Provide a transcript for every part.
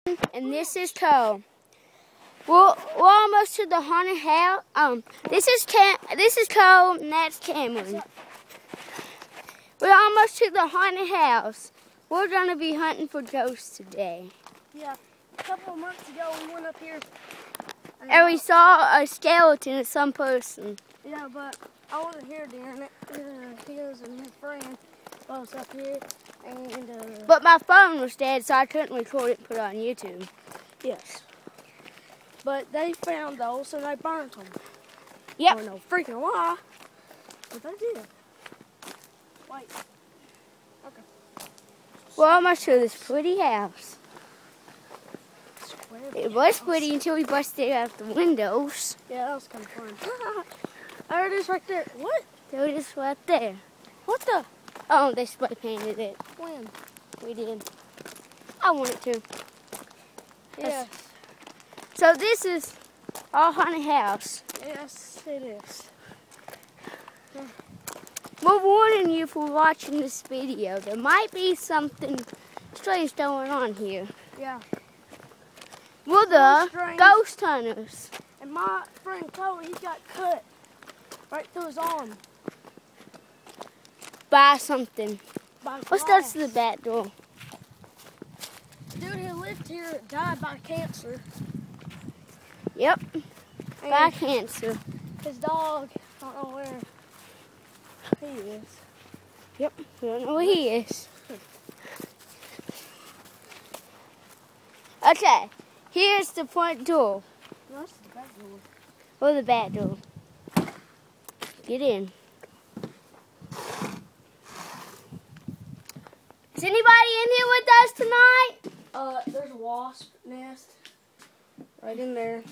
And this is Cole. We're almost to the haunted house. This is Cole, and that's Cameron. We're almost to the haunted house. We're gonna be hunting for ghosts today. Yeah, a couple of months ago we went up here. And we saw a skeleton of some person. Yeah, but I wasn't here then. He was and his friend was up here, and But my phone was dead, so I couldn't record it and put it on YouTube. yes. But they found those, so they burnt them. Yep. I don't know freaking why, but they did. Wait. Okay. We're almost to this pretty house. Square It was house. pretty until we busted out the windows. Yeah, that was kind of fun. There it is right there. What? There it is right there. What the? Oh, they spray painted it. When? We did. I wanted to. Yes. So this is our haunted house. Yes, it is. We're warning you for watching this video. There might be something strange going on here. Yeah. We're the Strange. ghost hunters. And my friend Chloe, he got cut right through his arm By something. by Let's go glass. to the back door. Dude who lived here died by cancer. Yep. And By cancer. his dog, I don't know where he is. Yep. We don't know where he is. Okay. Here's the front door. No, that's the back door. Or the back door. Get in. Is anybody in here with us tonight? There's a wasp nest right in there.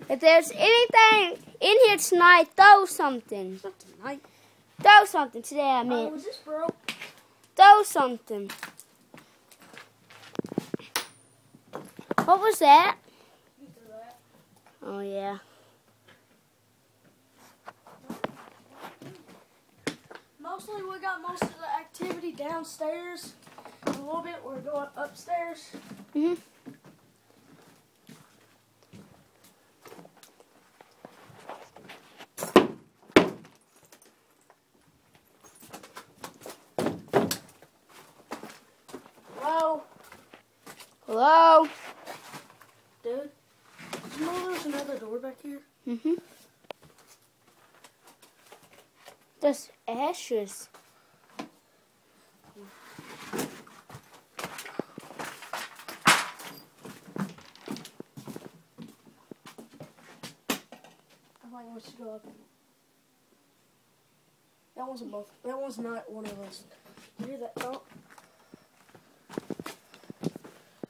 If there's anything in here tonight, throw something. It's not tonight. Throw something today, I Oh, mean. was this broke? Throw something. What was that? You threw that. Oh, yeah. Mostly we got most of the activity downstairs. A little bit we're going upstairs. Mm-hmm. Hello? Hello? Dude? You know there's another door back here? Mm-hmm. There's ashes. I think we should go up. That one's above. That one's not one of us. You hear that thump?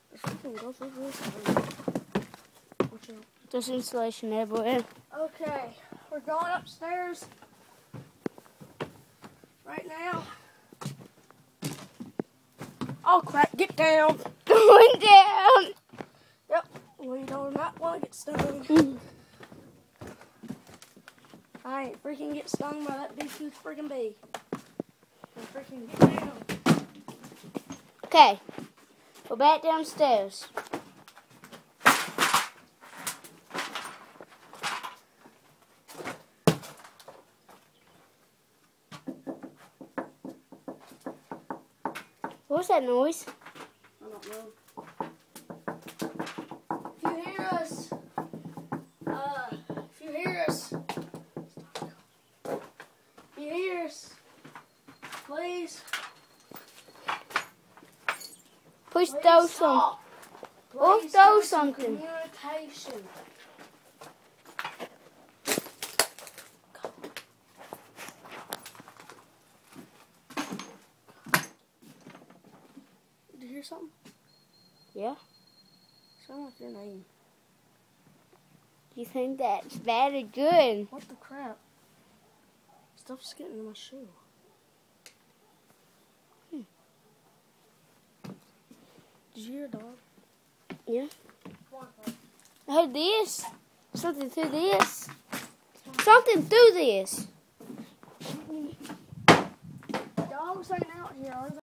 There's something go through this one. Watch out. There's insulation everywhere. Okay, we're going upstairs right now. Oh crap, get down. Going down. Yep, we do not want to get stung. I ain't freaking get stung by that big huge freaking bee. And freaking get down. Okay. We're back downstairs. What was that noise? I don't know. If you hear us, please Please throw some. stop. Or Please throw do some something. communication. Did you hear something? Yeah? Sound like your name. You think that's bad or good? What the crap? Stuff's getting in my shoe. Did you hear a dog? Yeah. Come on, bud. I heard this. Something through this. Something through this. Dogs hanging out here, are they?